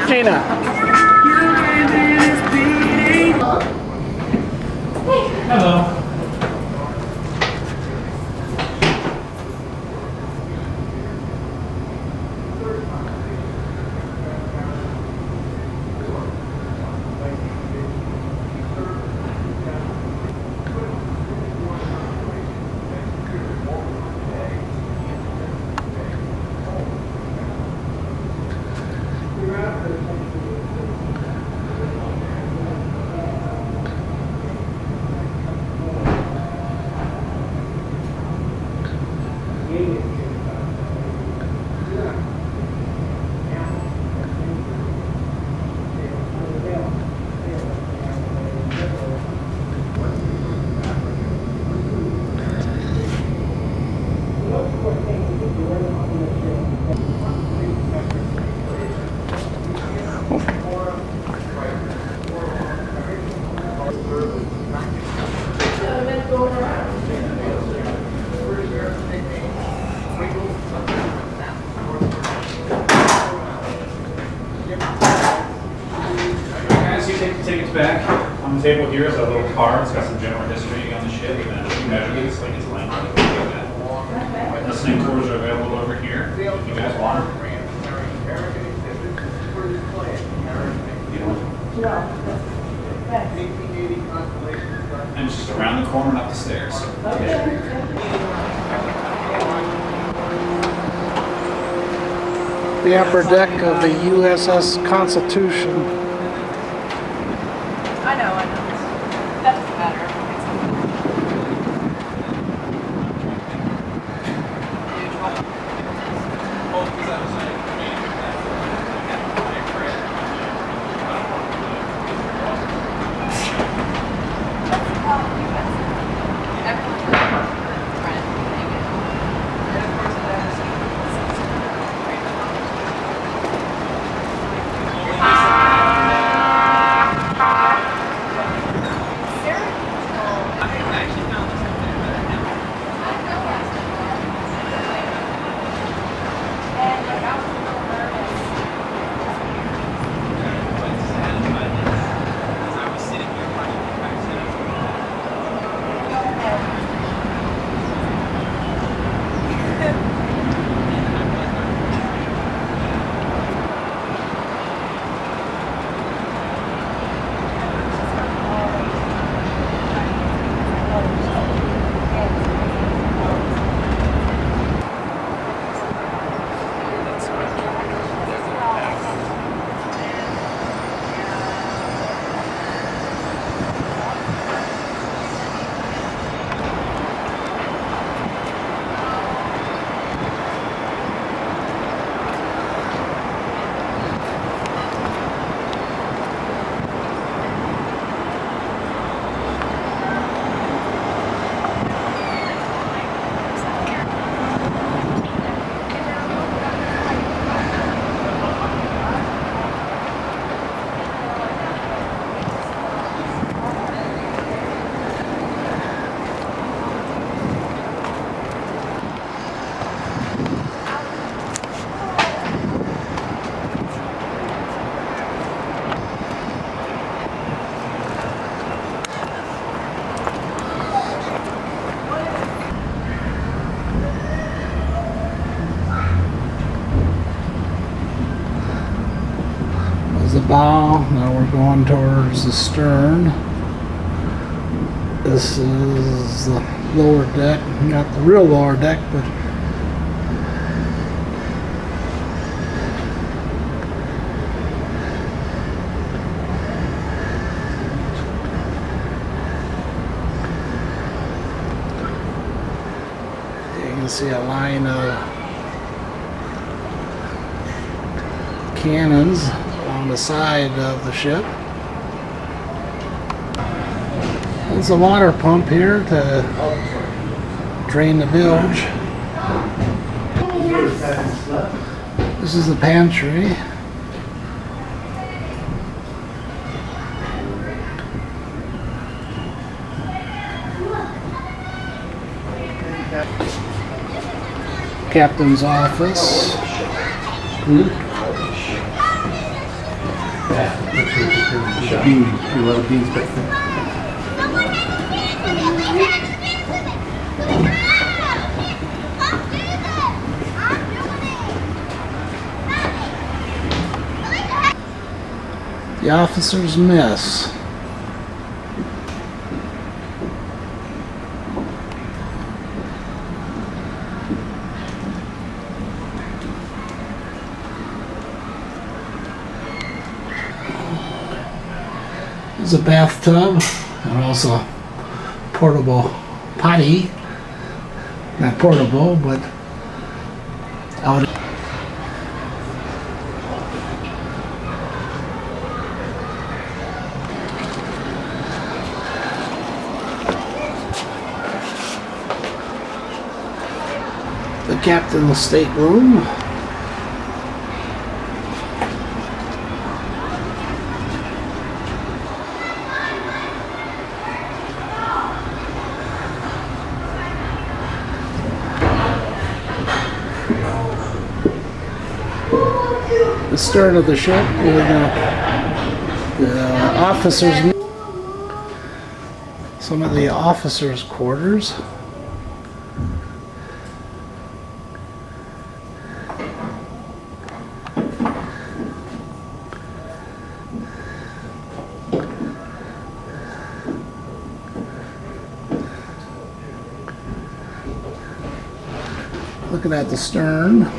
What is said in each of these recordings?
Gina. Hello. As you take the tickets back, on the table here is a little card. It's got some general history on the ship and a few measurements, like its length and things like that. Listening tours are available over here if you guys want. And it's just around the corner and up the stairs. The upper deck of the USS Constitution. I know. That doesn't matter. The bow. Now we're going towards the stern. This is the lower deck. Not the real lower deck, but you can see a line of cannons on the side of the ship. There's a water pump here to drain the bilge. This is the pantry. Captain's office. Beans, a lot of beans back there. The officers' mess. There's a bathtub and also portable potty. Not portable, but out. The captain's stateroom. The stern of the ship with the officers. Some of the officers' quarters. Looking at the stern.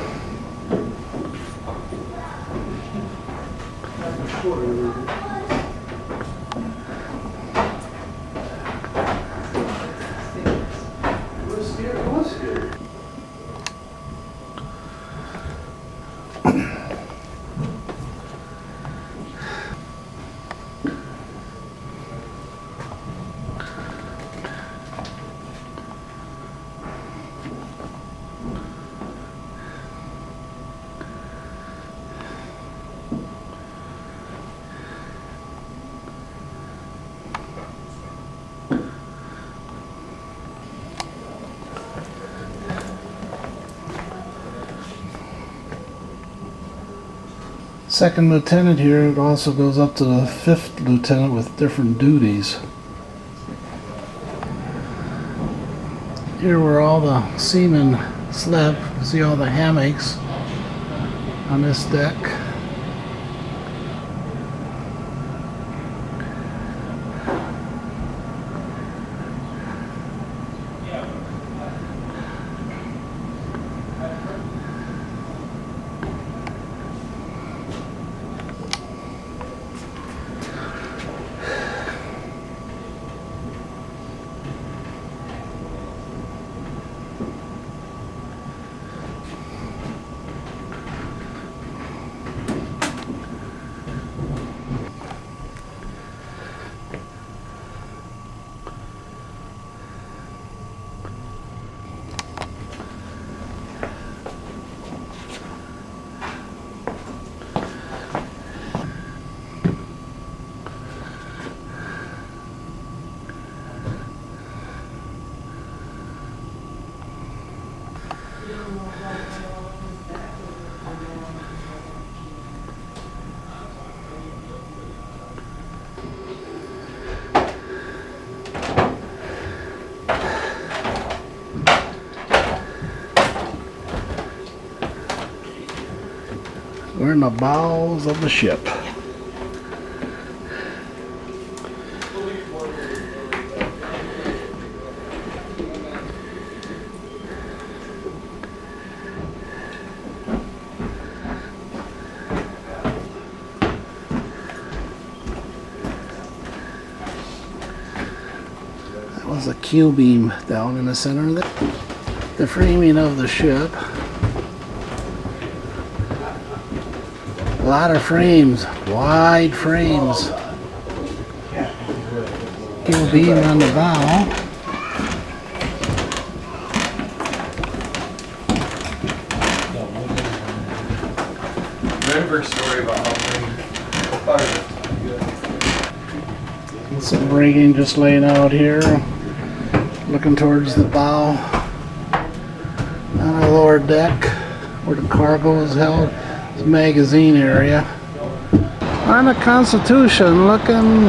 Second lieutenant here, it also goes up to the fifth lieutenant with different duties. Here where all the seamen slept, see all the hammocks on this deck. We're in the bowels of the ship. That was a Q beam down in the center of the framing of the ship. A lot of frames, wide frames. Q beam on the bow. Remember a story about how Some rigging just laying out here, looking towards the bow. On the lower deck, where the cargo is held, is the magazine area. On the Constitution, looking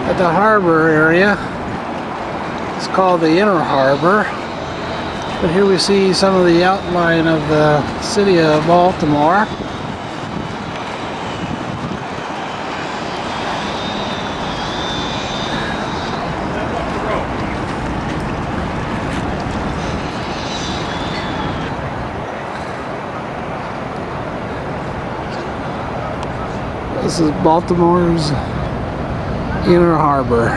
at the harbor area. It's called the Inner Harbor. But here we see some of the outline of the city of Baltimore. This is Baltimore's Inner Harbor.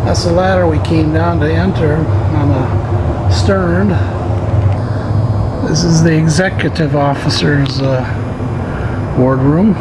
That's the ladder we came down to enter on the stern. This is the executive officer's wardroom.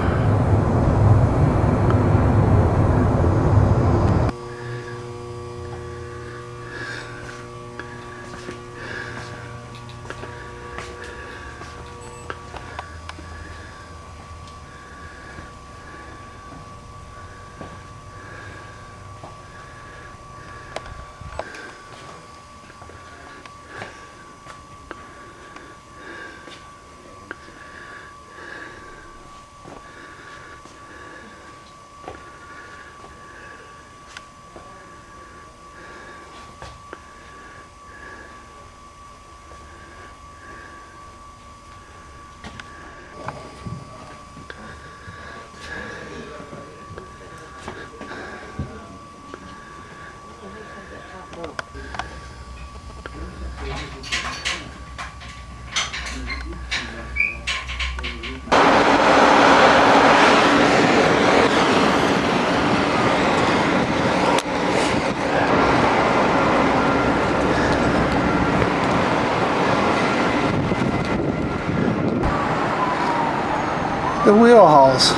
The wheel hulls.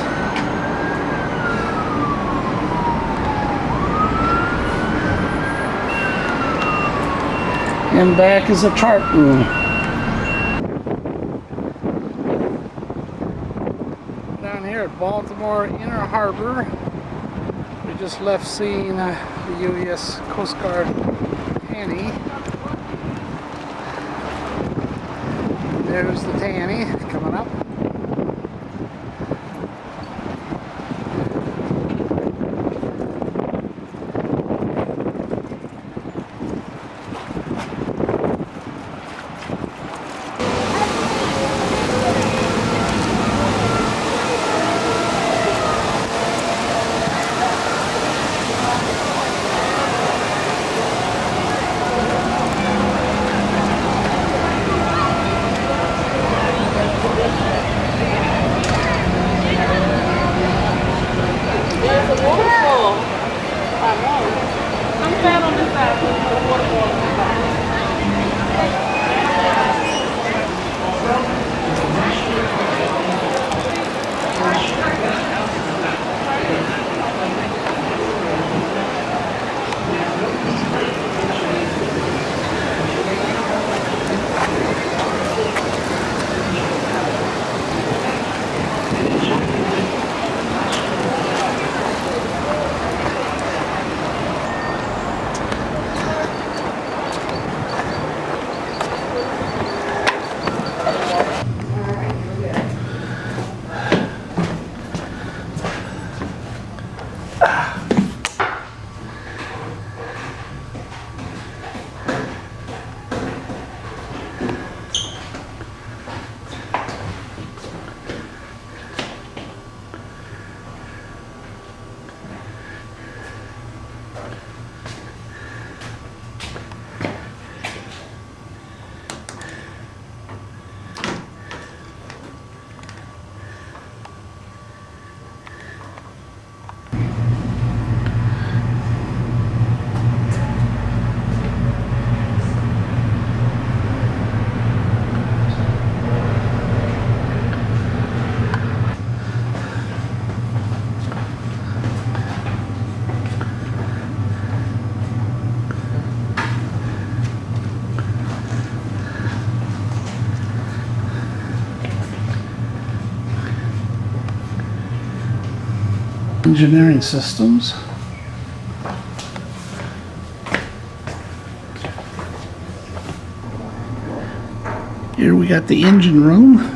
And back is a chart room. Down here at Baltimore Inner Harbor, we just left seeing the U.S. Coast Guard Tanny. There's the Tanny coming up. Engineering systems. Here we got the engine room.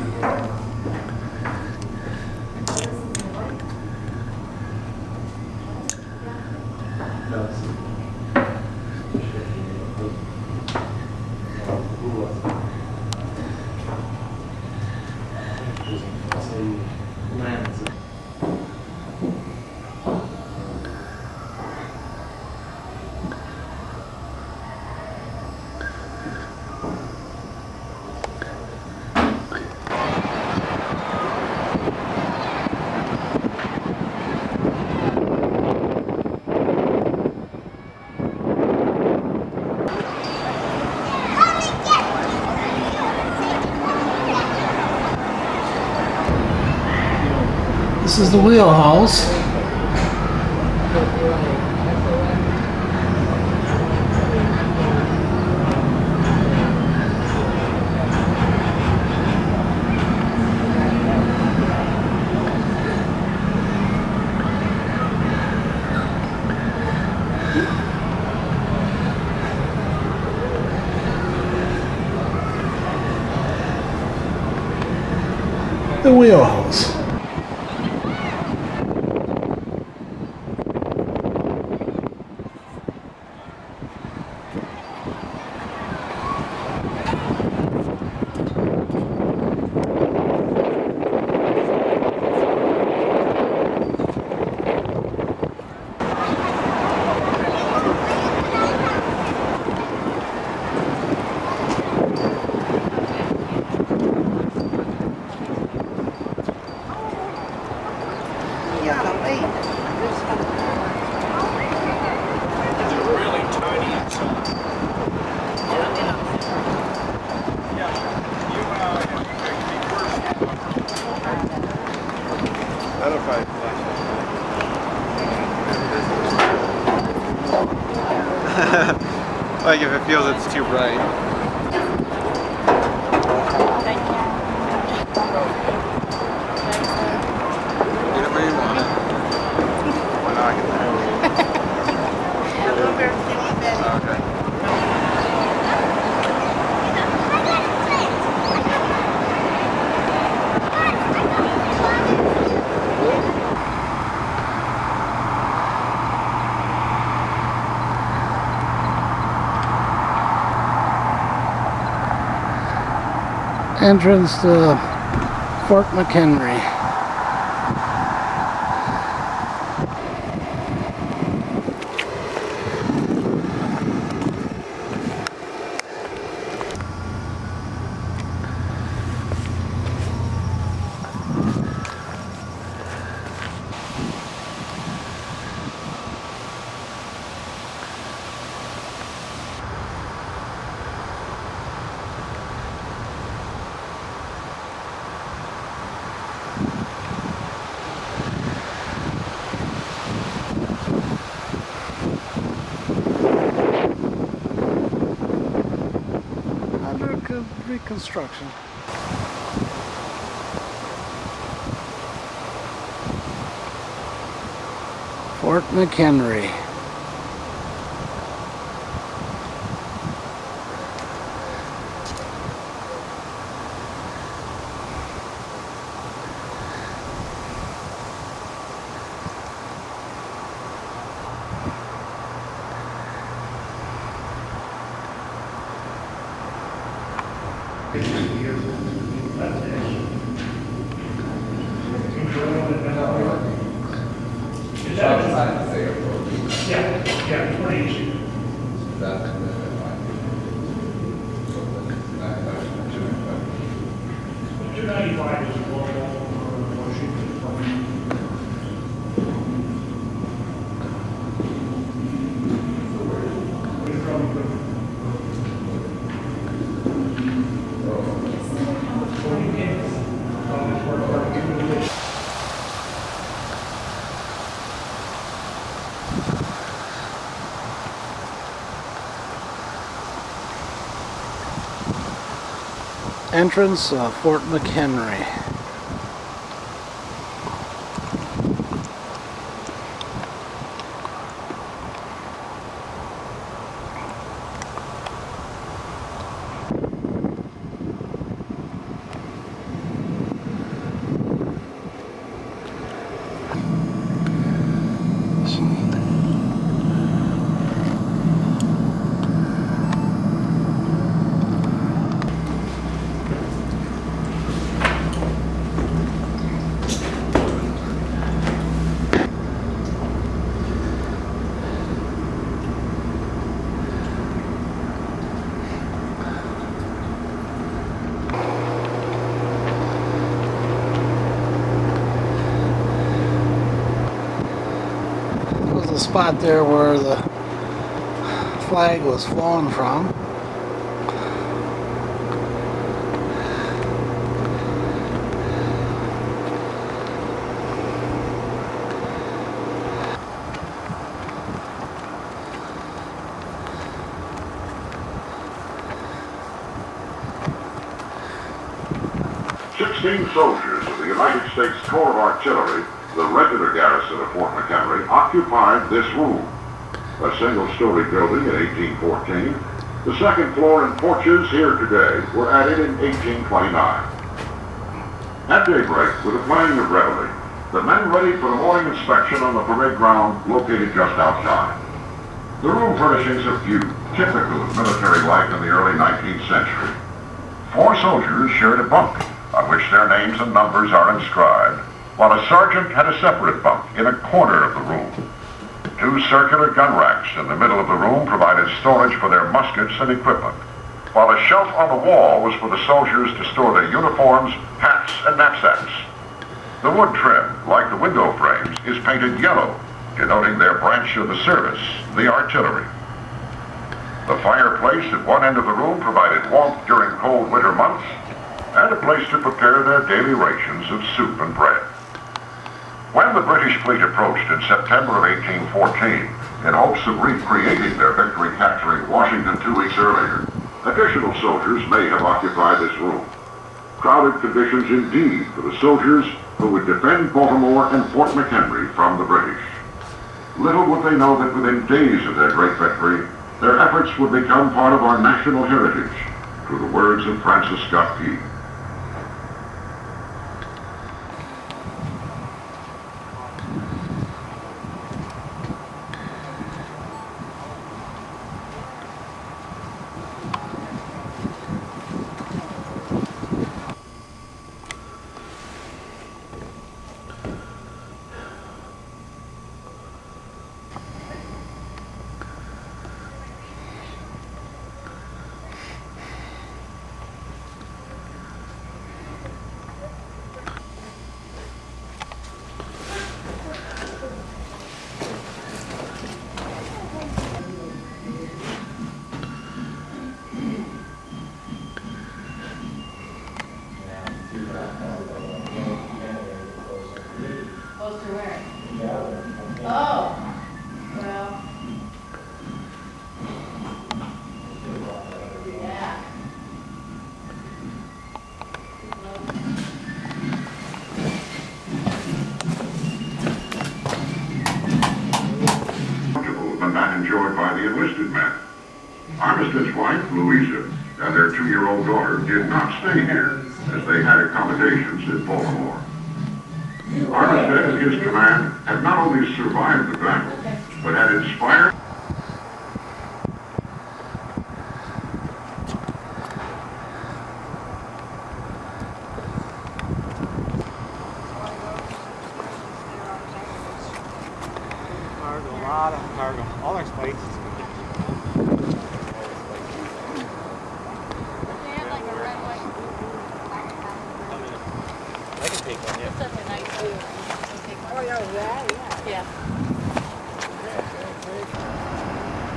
This is the wheelhouse. The wheelhouse. Like if it feels it's too bright. Get it where you want it. Why not get that? Okay. Entrance to Fort McHenry. Under reconstruction. Fort McHenry. Entrance Fort McHenry. spot there where the flag was flown from. Soldiers of the United States Corps of Artillery, the regular garrison of Fort McHenry, occupied this room, a single-story building in 1814. The second floor and porches here today were added in 1829. At daybreak, with the playing of reveille, the men readied for the morning inspection on the parade ground located just outside. The room furnishings are few, typical of military life in the early 19th century. 4 soldiers shared a bunk, on which their names and numbers are inscribed, while a sergeant had a separate bunk in a corner of the room. 2 circular gun racks in the middle of the room provided storage for their muskets and equipment, while a shelf on the wall was for the soldiers to store their uniforms, hats, and knapsacks. The wood trim, like the window frames, is painted yellow, denoting their branch of the service, the artillery. The fireplace at one end of the room provided warmth during cold winter months, and a place to prepare their daily rations of soup and bread. When the British fleet approached in September of 1814, in hopes of recreating their victory capturing Washington 2 weeks earlier, additional soldiers may have occupied this room. Crowded conditions indeed for the soldiers who would defend Baltimore and Fort McHenry from the British. Little would they know that within days of their great victory, their efforts would become part of our national heritage, through the words of Francis Scott Key. Close to where? Oh, well. Yeah. Comfortable than that enjoyed by the enlisted men. Armistead's wife, Louisa, and their 2-year-old daughter did not stay here, as they had accommodations in Baltimore. Armistead and his command had not only survived the battle, but had inspired Cargo, a lot of cargo. All our spikes. They had like a red, white. I can take one, It's yeah. such a nice view. Oh, yeah, that, yeah. Yeah.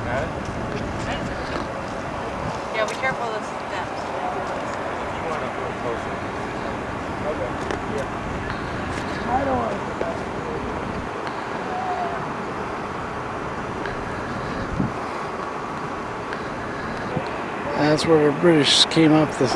Got it? Yeah, be careful of the steps. You want to go closer. Okay. Yeah. I don't want to. That's where the British came up the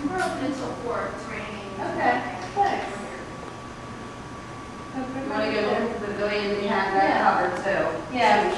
We're open until 4. It's raining. Okay, thanks. You want to go to the pavilion? We have that covered too. Yeah.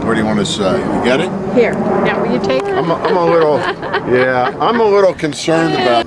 What do you want to say? You get it? Here, now will you take it? I'm a little, yeah, I'm a little concerned about.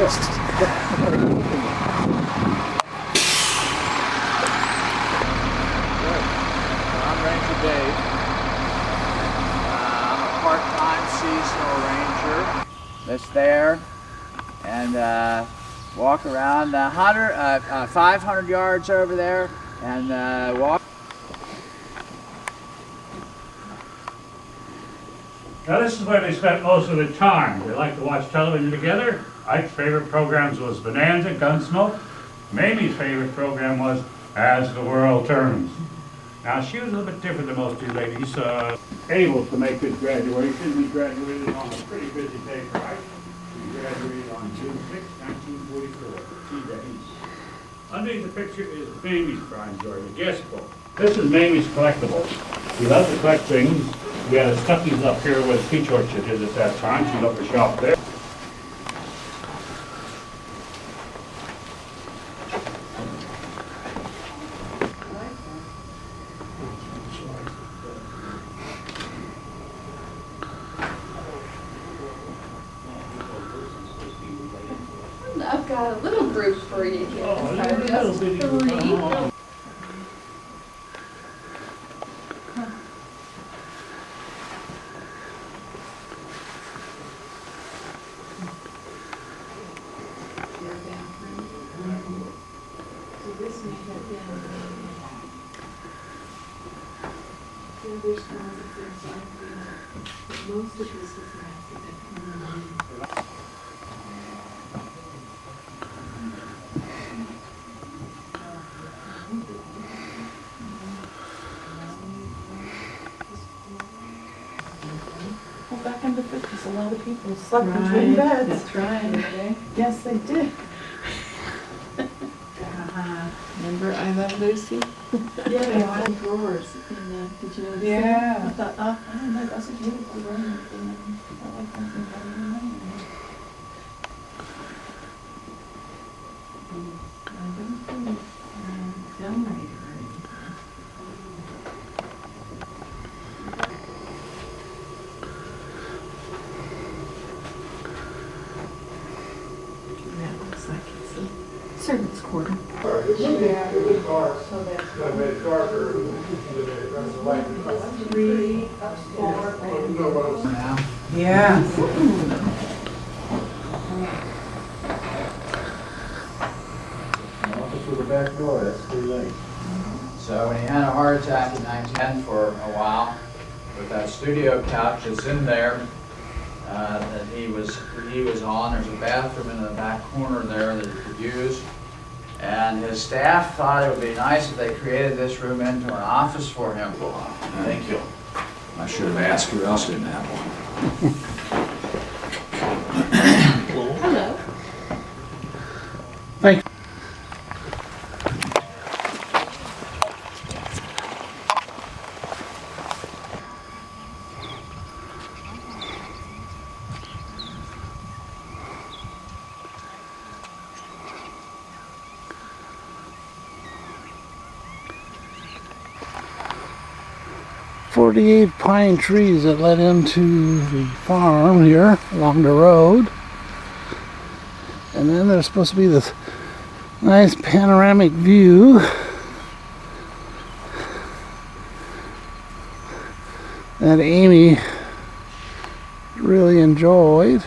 I'm Ranger Dave. I'm a part-time seasonal ranger that's there and walk around 500 yards over there and walk. Now this is where they spent most of their time. They like to watch television together. Ike's favorite programs was Bonanza, Gunsmoke. Mamie's favorite program was As the World Turns. Now she was a little bit different than most of you ladies. Able to make this graduation. We graduated on a pretty busy day for Ike. We graduated on June 6, 1944, 2 days. Underneath the picture is Mamie's crime story, the guest book. This is Mamie's collectibles. We love to collect things. We had a Stuckey's up here where the peach orchard is at that time. She got the shop there. group for you. Oh, Just three. Well, back in the 50s, a lot of people slept between beds. That's right. Yes, they did. Remember I Love Lucy? Yeah, they had drawers. Did you notice Yeah. that? I thought, oh, I don't know, that's a beautiful room. I like something better than that. I don't think film writer. That looks like it's a servant's quarter. Three, four, yeah. Through the back door, that's pretty late. So when he had a heart attack in 1910 for a while, with that studio couch that's in there, that he was on, there's a bathroom in the back corner there that he could use. And his staff thought it would be nice if they created this room into an office for him. Thank you. I should have asked who else didn't have one. Hello. Thank you. 48 pine trees that led into the farm here along the road. And then there's supposed to be this nice panoramic view that Amy really enjoyed.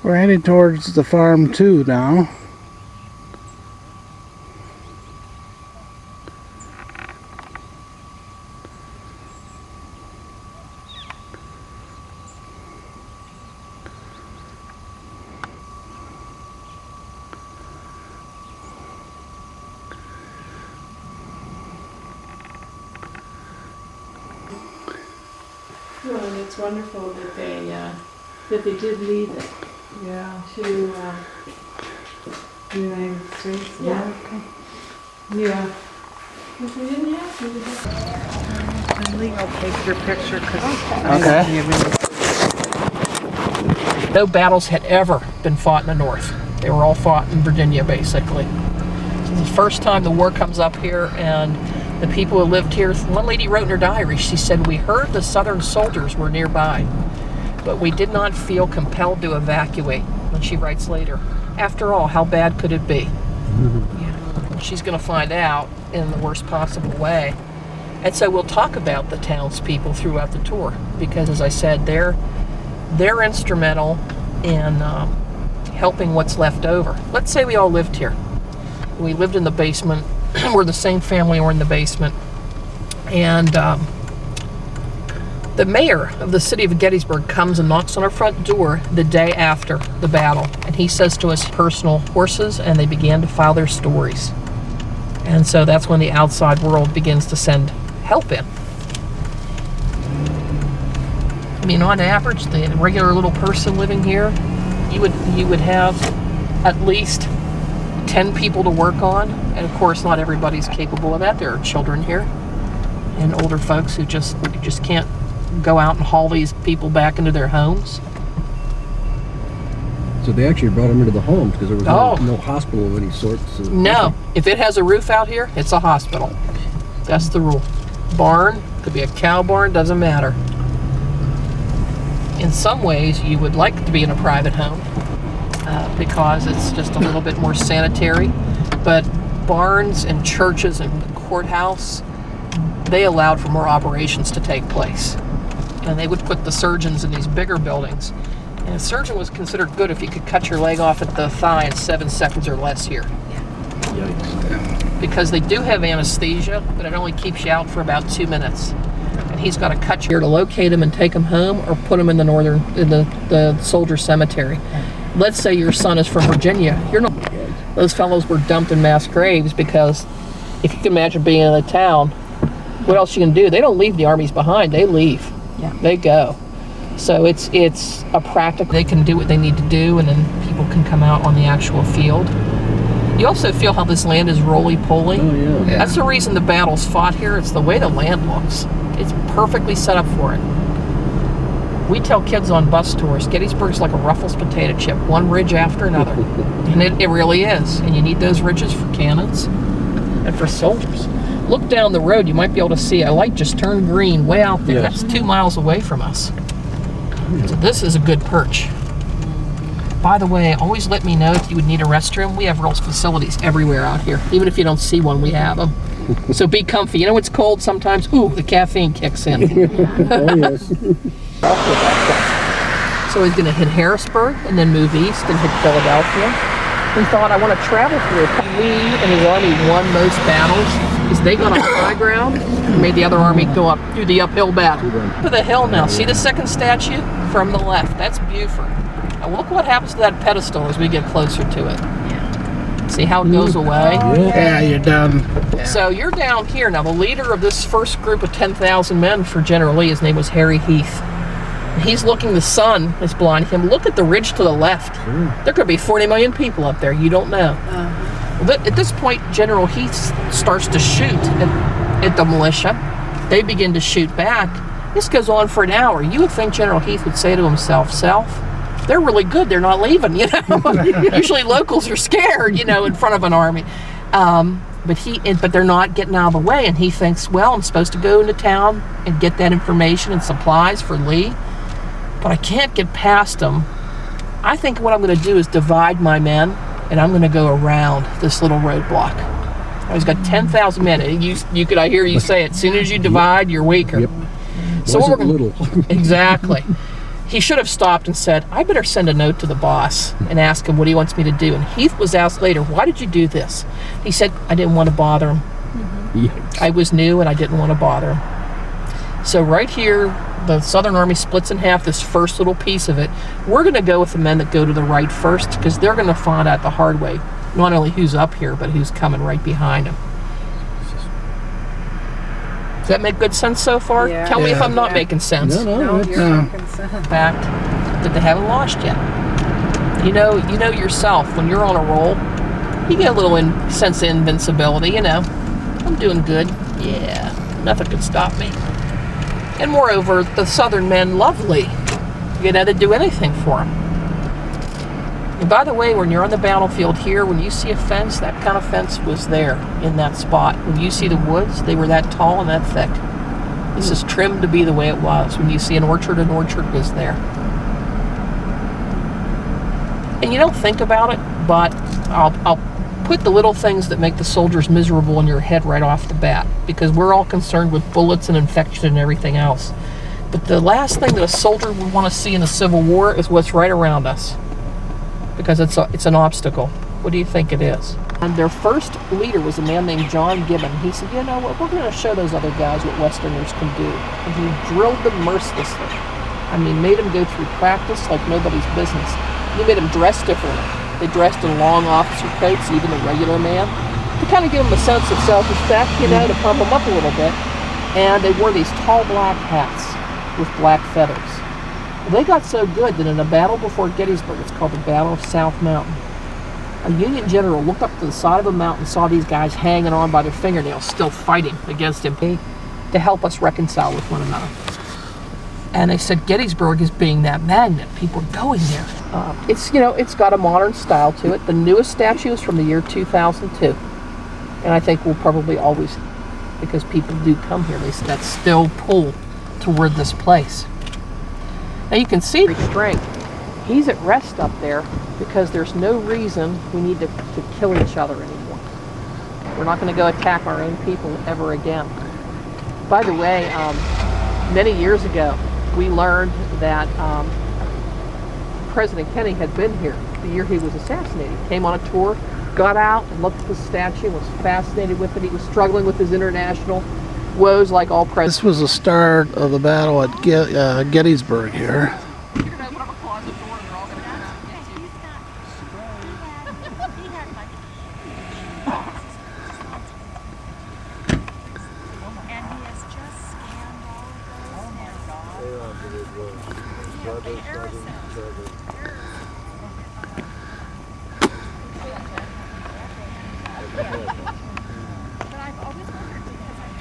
We're heading towards the farm too now. Well, and it's wonderful that they did leave it. Yeah. To the United States. Yeah. Yeah. Because we didn't have to. Finally, I'll take your picture because No battles had ever been fought in the North. They were all fought in Virginia, basically. So the first time the war comes up here, and the people who lived here, one lady wrote in her diary, she said, "We heard the Southern soldiers were nearby, but we did not feel compelled to evacuate." And she writes later, "After all, how bad could it be?" And she's going to find out in the worst possible way. And so we'll talk about the townspeople throughout the tour, because as I said, they're instrumental in helping what's left over. Let's say we all lived here. We lived in the basement. We're the same family, we're in the basement. And The mayor of the city of Gettysburg comes and knocks on our front door the day after the battle, and he says to us, personal horses, and they began to file their stories. And so that's when the outside world begins to send help in. I mean, on average, the regular little person living here, you would have at least 10 people to work on, and of course not everybody's capable of that. There are children here and older folks who just can't go out and haul these people back into their homes. So they actually brought them into the homes because there was no hospital of any sort. So no, if it has a roof out here, it's a hospital. That's the rule. Barn, could be a cow barn, doesn't matter. In some ways, you would like to be in a private home because it's just a little bit more sanitary. But barns and churches and the courthouse, they allowed for more operations to take place. And they would put the surgeons in these bigger buildings. And a surgeon was considered good if you could cut your leg off at the thigh in 7 seconds or less here. Yikes. Because they do have anesthesia, but it only keeps you out for about 2 minutes. And he's got to cut you here to locate him and take him home, or put him in the soldier cemetery. Let's say your son is from Virginia. Those fellows were dumped in mass graves, because if you can imagine being in a town, what else you can do? They don't leave the armies behind. They leave. Yeah. They go. So it's a practical. They can do what they need to do, and then people can come out on the actual field. You also feel how this land is roly-poly. Oh, yeah. That's the reason the battles fought here. It's the way the land looks. It's perfectly set up for it. We tell kids on bus tours, Gettysburg's like a Ruffles potato chip, one ridge after another. And it really is. And you need those ridges for cannons and for soldiers. Look down the road, you might be able to see a light just turned green way out there. Yes. That's 2 miles away from us. So this is a good perch. By the way, always let me know if you would need a restroom. We have Rolls facilities everywhere out here. Even if you don't see one, we have them. So be comfy. You know it's cold sometimes? Ooh, the caffeine kicks in. Oh, yes. So he's going to hit Harrisburg and then move east and hit Philadelphia. He thought, I want to travel through. Lee and his army won most battles because they got on high ground and made the other army go up, do the uphill battle. To the hill now. See the second statue from the left? That's Buford. Now look what happens to that pedestal as we get closer to it. See how it goes away? Yeah, you're done. Yeah. So you're down here. Now the leader of this first group of 10,000 men for General Lee, his name was Harry Heath. He's looking, the sun is blinding him. Look at the ridge to the left. There could be 40 million people up there. You don't know. But at this point, General Heath starts to shoot at the militia. They begin to shoot back. This goes on for an hour. You would think General Heath would say to himself, they're really good. They're not leaving, you know. Usually locals are scared, you know, in front of an army. But they're not getting out of the way. And he thinks, well, I'm supposed to go into town and get that information and supplies for Lee, but I can't get past them. I think what I'm going to do is divide my men, and I'm going to go around this little roadblock. He's got 10,000 men. And I hear you say it. As soon as you divide, you're weaker. Yep. So Wasn't little. Exactly. He should have stopped and said, I better send a note to the boss and ask him what he wants me to do. And Heath was asked later, why did you do this? He said, I didn't want to bother him. Yikes. I was new and I didn't want to bother him. So right here, the Southern Army splits in half, this first little piece of it. We're going to go with the men that go to the right first, because they're going to find out the hard way, not only who's up here, but who's coming right behind them. Does that make good sense so far? Yeah. Tell me if I'm not making sense. No, you're making sense. In fact, that they haven't lost yet. You know yourself, when you're on a roll, you get a little sense of invincibility, you know. I'm doing good. Yeah, nothing could stop me. And moreover, the Southern men love Lee. You know, they'd do anything for him. And by the way, when you're on the battlefield here, when you see a fence, that kind of fence was there in that spot. When you see the woods, they were that tall and that thick. This is trimmed to be the way it was. When you see an orchard was there. And you don't think about it, but I'll put the little things that make the soldiers miserable in your head right off the bat, because we're all concerned with bullets and infection and everything else. But the last thing that a soldier would want to see in the Civil War is what's right around us, because it's an obstacle. What do you think it is? And their first leader was a man named John Gibbon. He said, you know what, we're going to show those other guys what Westerners can do. And he drilled them mercilessly. I mean, made them go through practice like nobody's business. He made them dress differently. They dressed in long officer coats, even the regular man, to kind of give them a sense of self-respect, you know, to pump them up a little bit. And they wore these tall black hats with black feathers. They got so good that in a battle before Gettysburg, it's called the Battle of South Mountain, a Union general looked up to the side of a mountain, saw these guys hanging on by their fingernails, still fighting against him to help us reconcile with one another. And they said Gettysburg is being that magnet. People are going there. It's, you know, it's got a modern style to it. The newest statue is from the year 2002. And I think we'll probably always, because people do come here, that still pull toward this place. Now you can see the strength. He's at rest up there because there's no reason we need to kill each other anymore. We're not going to go attack our own people ever again. By the way, many years ago, we learned that President Kennedy had been here the year he was assassinated. He came on a tour, got out and looked at the statue, was fascinated with it. He was struggling with his international woes like all presidents. This was the start of the battle at Gettysburg here.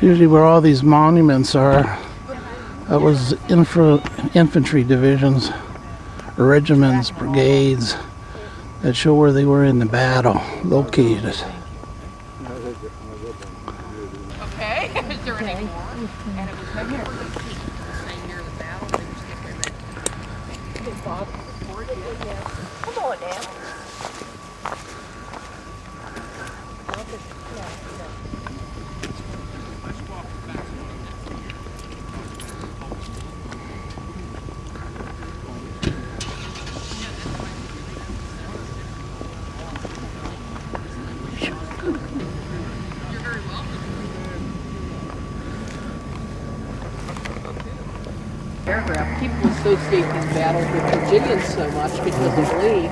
Usually where all these monuments are, that was infantry divisions, regiments, brigades that show where they were in the battle located. Okay, is there any more? And it was November 18th, the same year of the battle. They just get ready. Come on now. Paragraph. People associate these battles with Virginians so much because of Lee.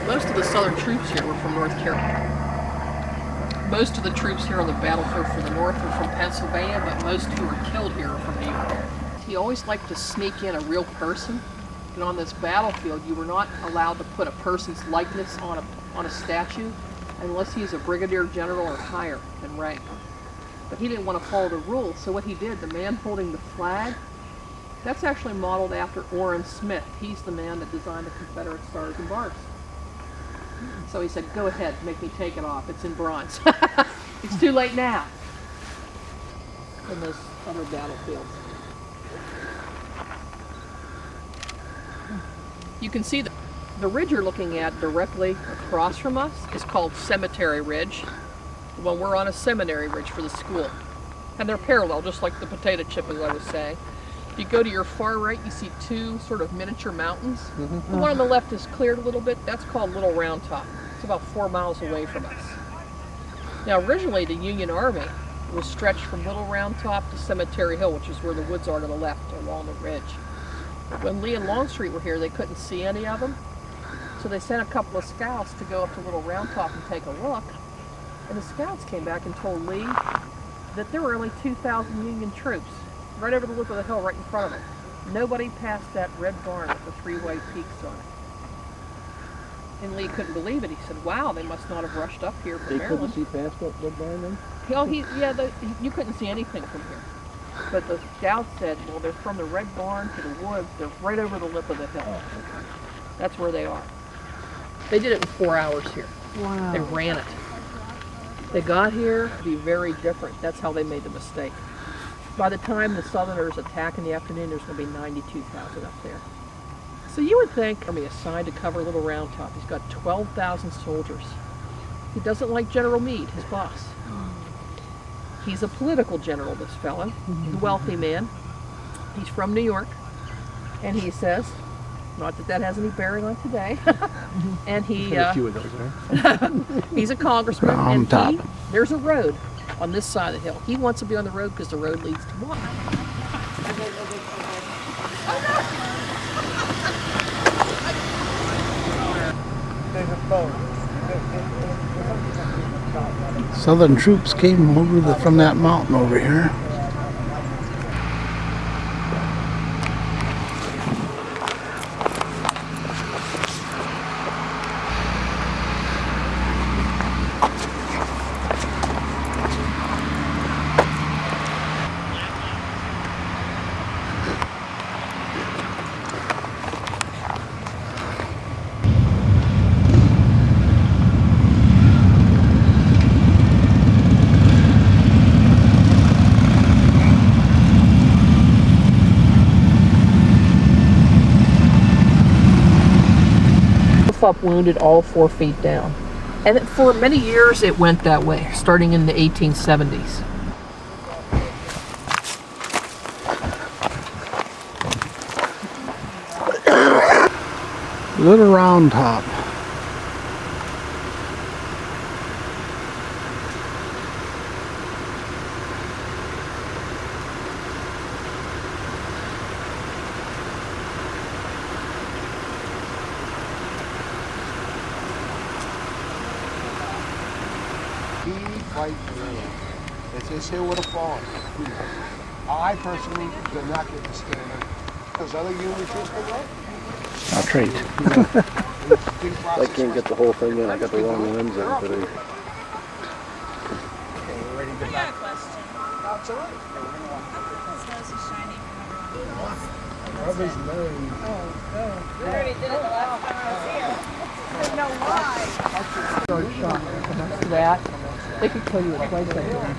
Most of the Southern troops here were from North Carolina. Most of the troops here on the battlefield for the North are from Pennsylvania, but most who were killed here are from New York. He always liked to sneak in a real person, and on this battlefield you were not allowed to put a person's likeness on a statue unless he's a brigadier general or higher in rank. But he didn't want to follow the rules, so what he did, the man holding the flag, that's actually modeled after Orrin Smith. He's the man that designed the Confederate Stars and Bars. So he said, go ahead, make me take it off. It's in bronze. It's too late now. In those other battlefields. You can see the ridge you're looking at directly across from us is called Cemetery Ridge. Well, we're on a seminary ridge for the school. And they're parallel, just like the potato chip, as I was saying. If you go to your far right, you see two sort of miniature mountains. Mm-hmm. The one on the left is cleared a little bit. That's called Little Round Top. It's about 4 miles away from us. Now, originally, the Union Army was stretched from Little Round Top to Cemetery Hill, which is where the woods are to the left along the ridge. When Lee and Longstreet were here, they couldn't see any of them. So they sent a couple of scouts to go up to Little Round Top and take a look. And the scouts came back and told Lee that there were only 2,000 Union troops right over the lip of the hill right in front of it. Nobody passed that red barn with the 3 white peaks on it. And Lee couldn't believe it. He said, wow, they must not have rushed up here from Maryland. They couldn't see past that red barn then? Oh, you couldn't see anything from here. But the scouts said, well, they're from the red barn to the woods. They're right over the lip of the hill. Oh, okay. That's where they are. They did it in 4 hours here. Wow. They ran it. They got here to be very different. That's how they made the mistake. By the time the Southerners attack in the afternoon, there's going to be 92,000 up there. So you would think Army assigned to cover Little Round Top. He's got 12,000 soldiers. He doesn't like General Meade, his boss. He's a political general, this fellow. He's a wealthy man. He's from New York. And he says, Not that that has any bearing on today. And he, A few of those there. he's a congressman, Round and top. there's a road on this side of the hill. He wants to be on the road because the road leads to one. Southern troops came over from that mountain over here. Up wounded, all 4 feet down. And for many years it went that way, starting in the 1870s. Little Round Top. If this hill would have fallen, I personally did not get to stand it. Those other units just go up. Not trait. I can't get the whole thing in. I got the wrong lens in today. Okay, we're ready to get back. That's all right. Robbie's name. We already did it the last time I was here. I didn't know why. Short shot. After that, they could kill you at twice that time.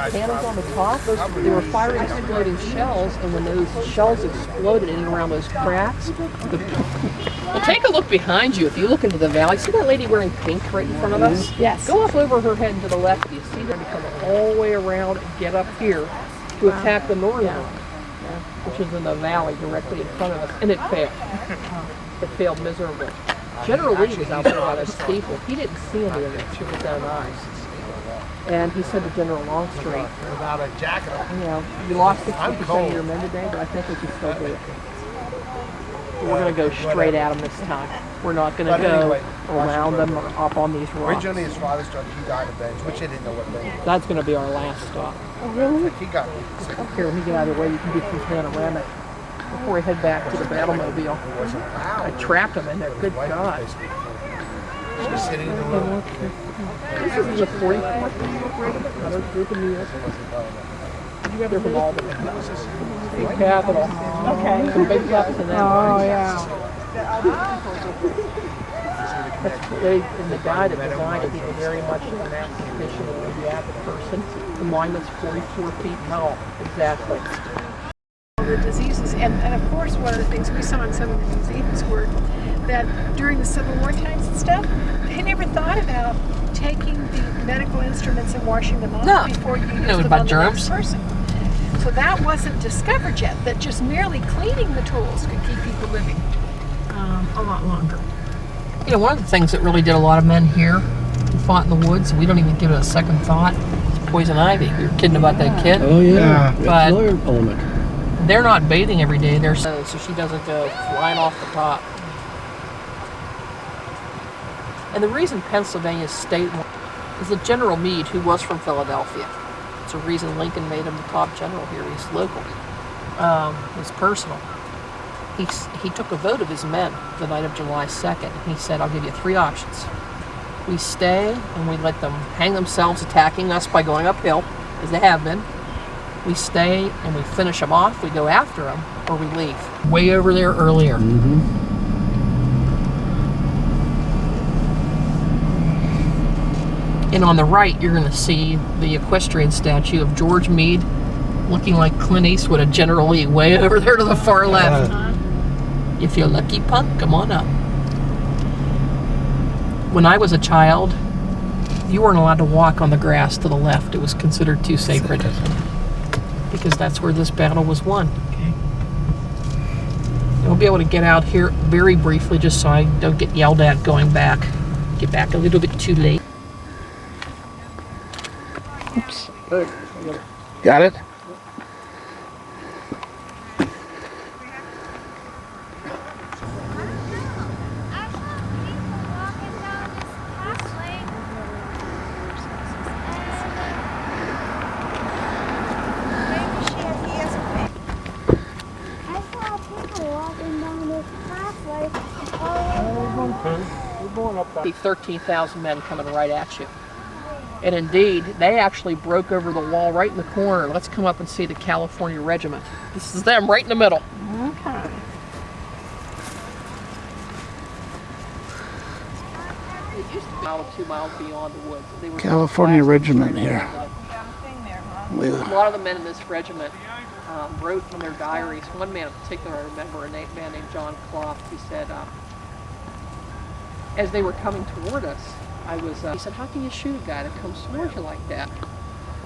Cannons on the top, they were firing exploding shells, and when those shells exploded in and around those cracks, well, take a look behind you. If you look into the valley, see that lady wearing pink right in front of us? Yes. Go up over her head and to the left. You see them come all the way around and get up here to attack the northern one, which is in the valley directly in front of us, and it failed. It failed miserably. General Lee was out there by the steeple. He didn't see any of it with his own eyes. And he said to General Longstreet, Without a jacket on. you know, you lost 60% of your men today, but I think we can still do it. We're going to go straight at them this time. We're not going to go around them or up on these rocks. Originally, his father started, he died of bench, which I didn't know what bench was. That's going to be our last stop. Oh, really? He got Here, let me get out of the way. You can get some panoramic before we head back to the Battlemobile. I trapped them in there. Good God. just sitting in the room. This is the 44th another group of New York. They're from Albany. Big capital. Okay. Some big cups in that. Oh, yeah. And the guy that designed it, he was very much an mathematician and a avid person. The monument's 44 feet tall. Exactly. The diseases, and of course one of the things we saw in some of the museums were that during the Civil War times and stuff, they never thought about taking the medical instruments and washing them off before you use them on the next person. So that wasn't discovered yet, that just merely cleaning the tools could keep people living a lot longer. You know, one of the things that really did a lot of men here who fought in the woods, we don't even give it a second thought, poison ivy. We were kidding about that kid. Oh yeah, but that's another element. they're not bathing every day, they're so she doesn't go flying off the top. And the reason Pennsylvania's state is that General Meade, who was from Philadelphia, it's a reason Lincoln made him the top general here. He's local. It's personal. He took a vote of his men the night of July 2nd. He said, I'll give you 3 options. We stay and we let them hang themselves attacking us by going uphill, as they have been. We stay and we finish them off, we go after them, or we leave. Way over there earlier. And on the right, you're going to see the equestrian statue of George Meade, looking like Clint Eastwood and General Lee, way over there to the far left. If you're lucky, punk, come on up. When I was a child, you weren't allowed to walk on the grass to the left. It was considered too sacred. Because that's where this battle was won. Okay. I'll be able to get out here very briefly just so I don't get yelled at going back. Get back a little bit too late. Oops. Got it? The 13,000 men coming right at you. And indeed, they actually broke over the wall right in the corner. Let's come up and see the California Regiment. This is them right in the middle. Okay. It used to be 2 miles beyond the woods. They were California Regiment here. A lot of the men in this regiment wrote in their diaries. One man in particular, I remember, a man named John Clough. He said, as they were coming toward us, he said, how can you shoot a guy that comes towards you like that?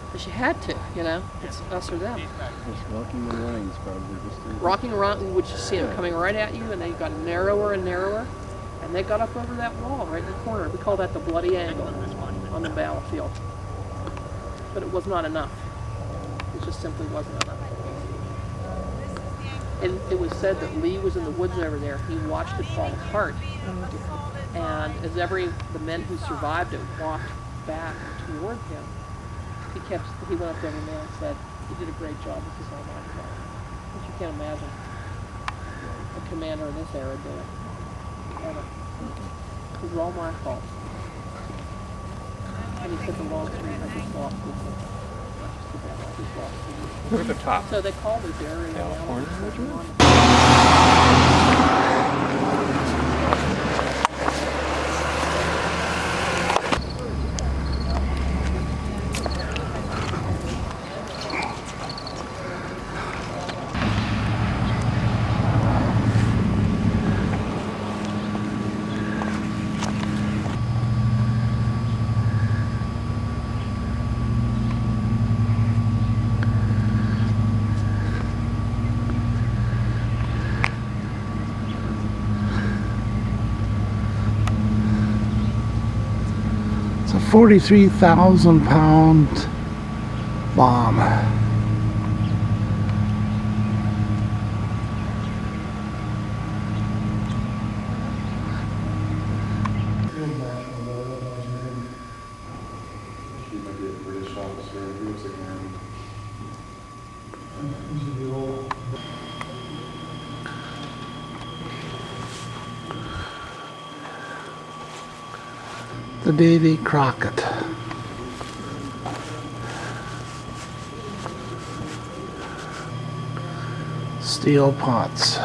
Because you had to, you know, it's us or them. Just rocking and running is probably just Rocking around, you would just see them coming right at you, and they got narrower and narrower, and they got up over that wall right in the corner. We call that the bloody angle on the battlefield. But it was not enough. It just simply wasn't enough. And it was said that Lee was in the woods over there. He watched it fall apart. And as the men who survived it walked back toward him, he went up to every man and said, "You did a great job. This is all my fault." But you can't imagine a commander in this era doing it. Ever. It was all my fault. And he said the long street, I just lost people. Look at the top. So they call this area California Regiment? It's a 43,000-pound bomb. He might be a British officer. He looks like an The Davy Crockett. Steel pots.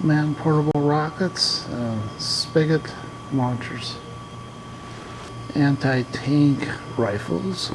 Man-portable rockets, spigot launchers, anti-tank rifles,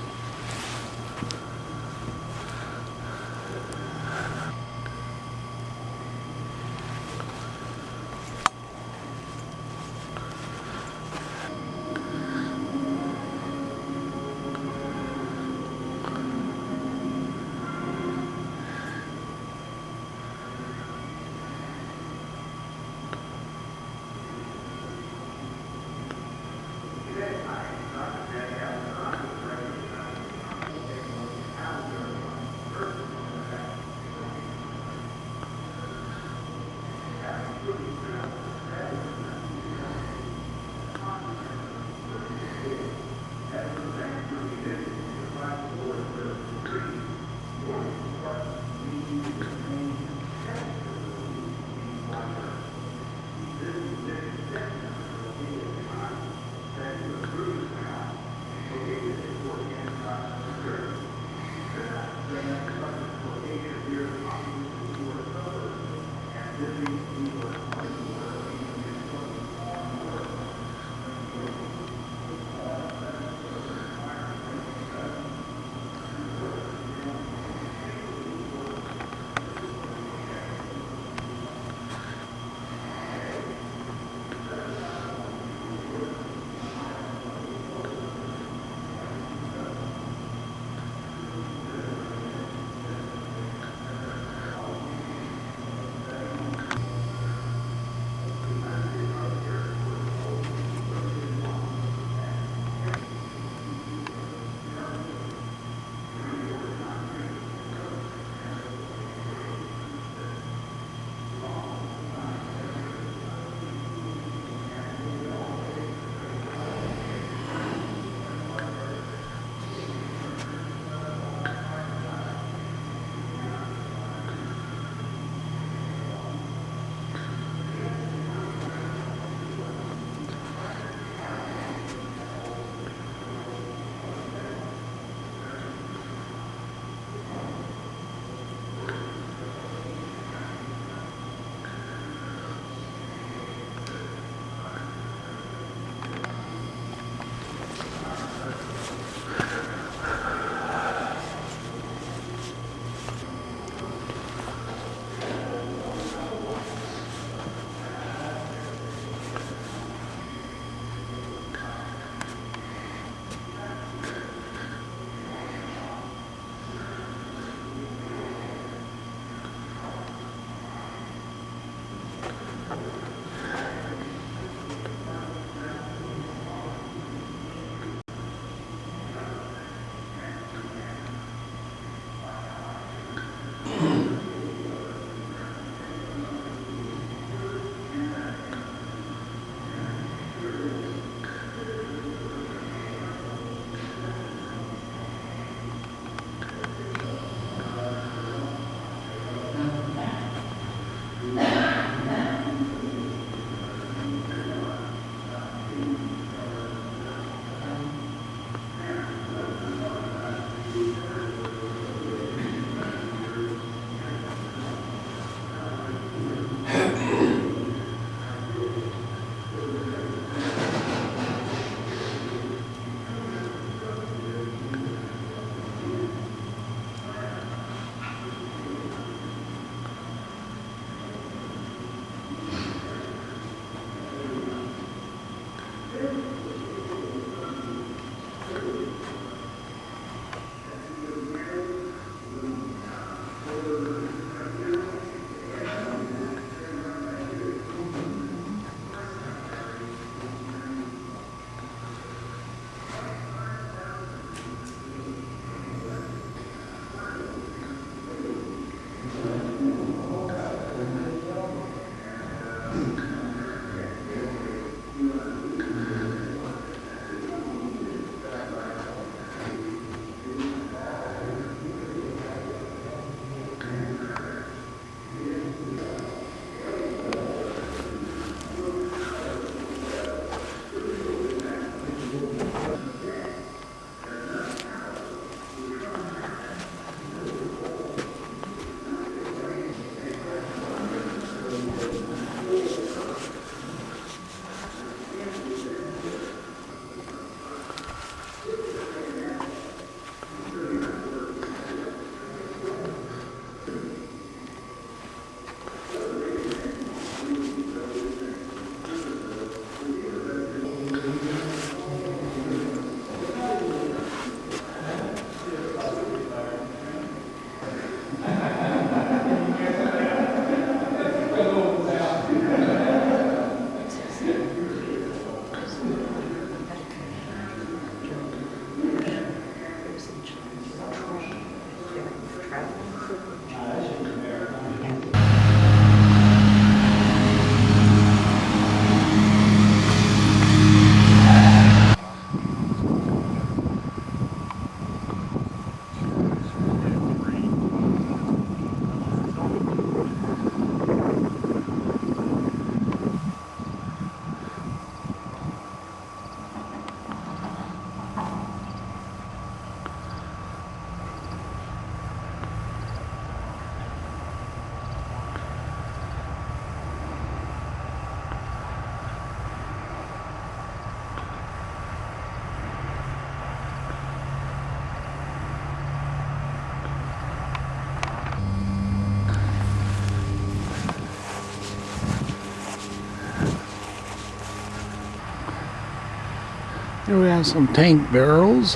Here we have some tank barrels.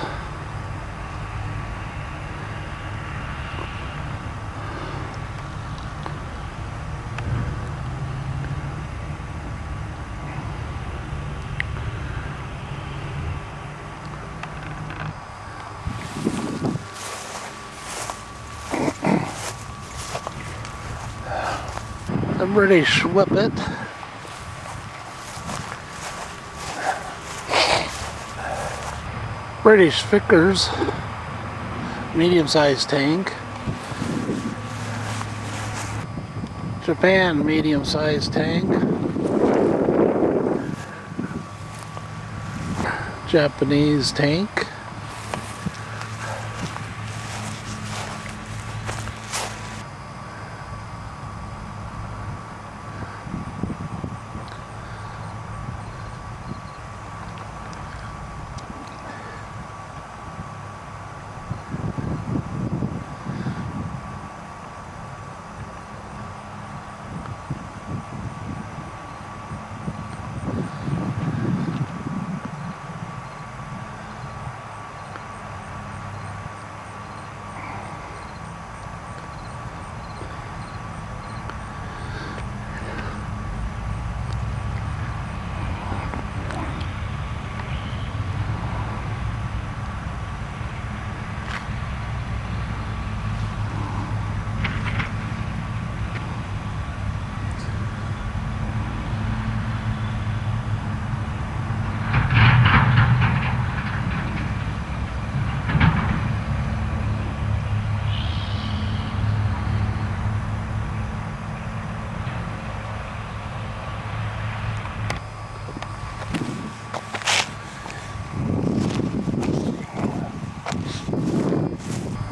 The British Whippet. British Vickers, medium-sized tank. Japan, medium-sized tank. Japanese tank.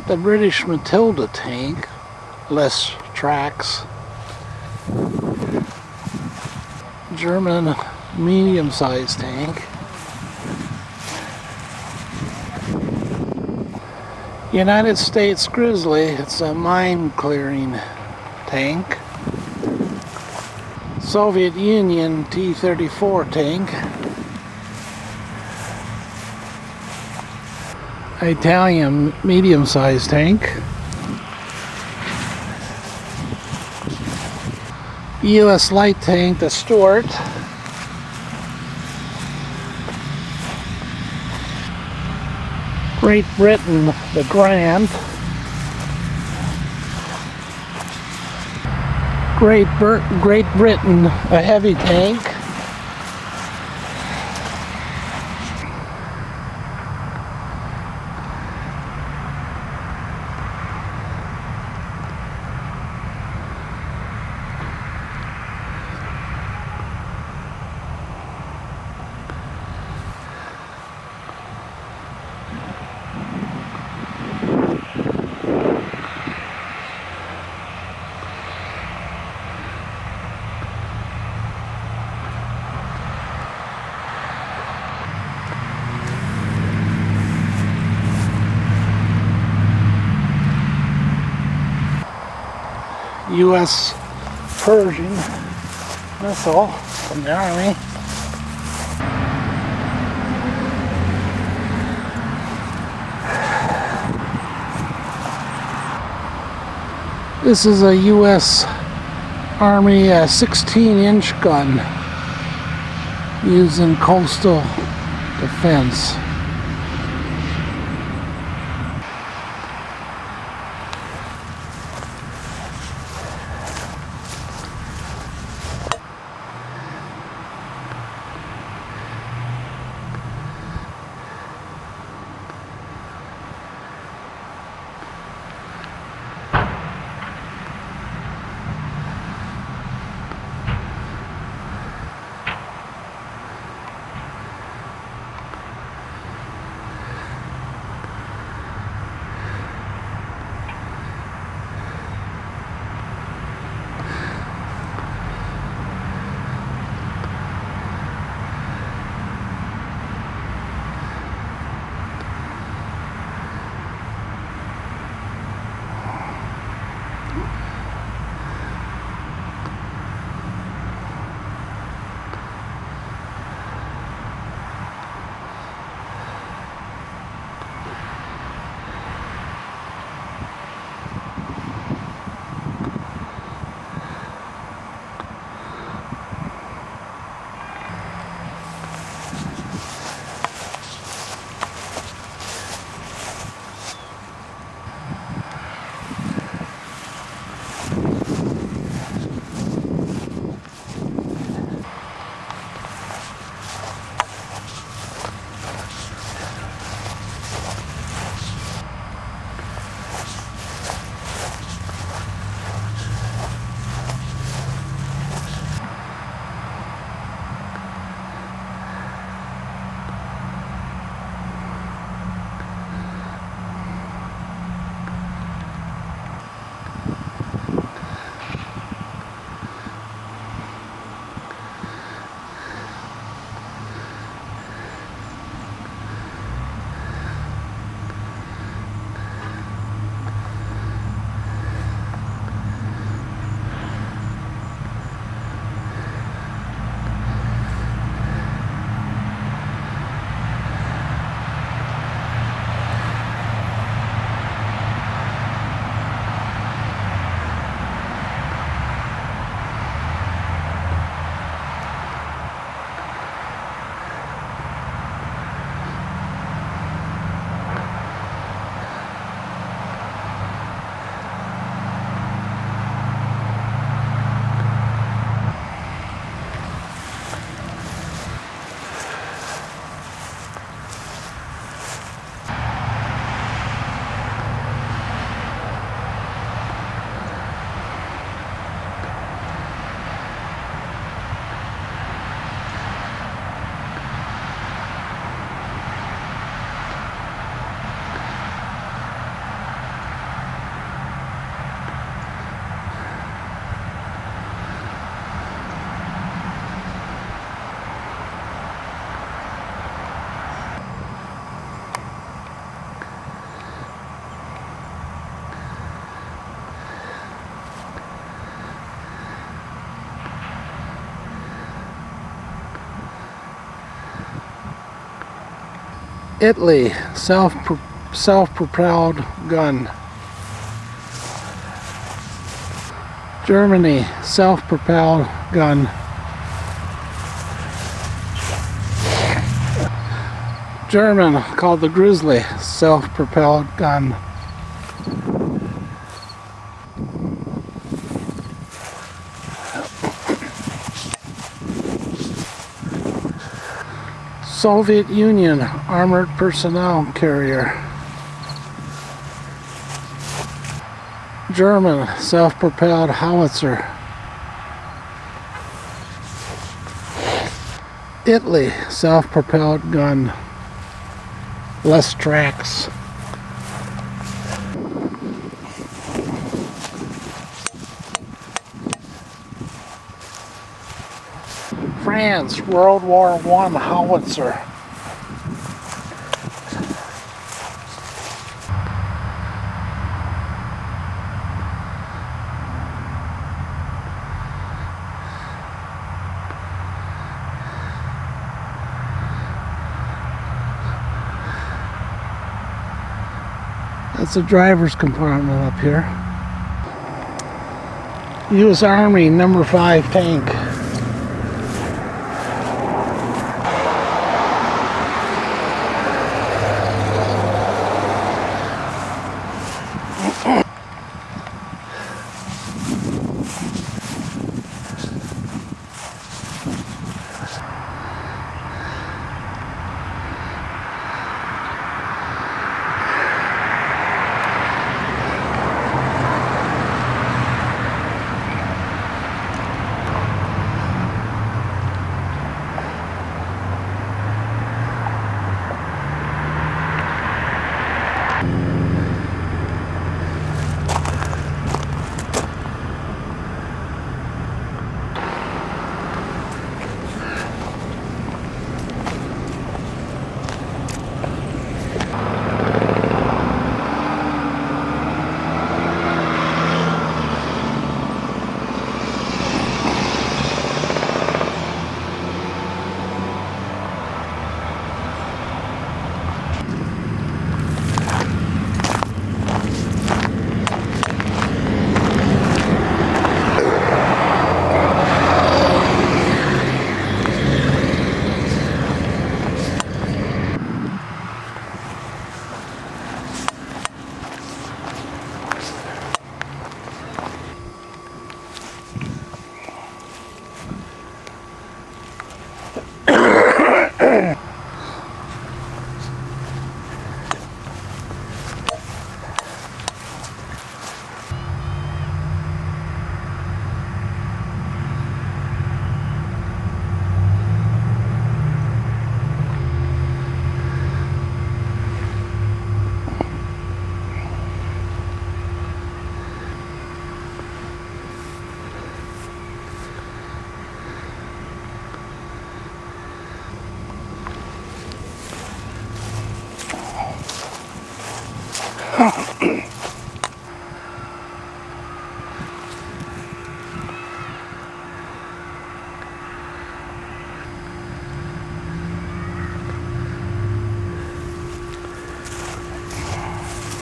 The British Matilda tank, less tracks. German medium-sized tank. United States Grizzly, it's a mine-clearing tank. Soviet Union T-34 tank. Italian medium-sized tank. U.S. light tank, the Stuart. Great Britain, the Grant. Great Britain, a heavy tank. U.S. Pershing missile from the Army. This is a U.S. Army 16-inch gun used in coastal defense. Italy, self-propelled gun. Germany, self-propelled gun. German, called the Grizzly, self-propelled gun. Soviet Union, armored personnel carrier. German, self-propelled howitzer. Italy, self-propelled gun. Less tracks. France, World War I howitzer. That's the driver's compartment up here. U.S. Army No. 5 tank.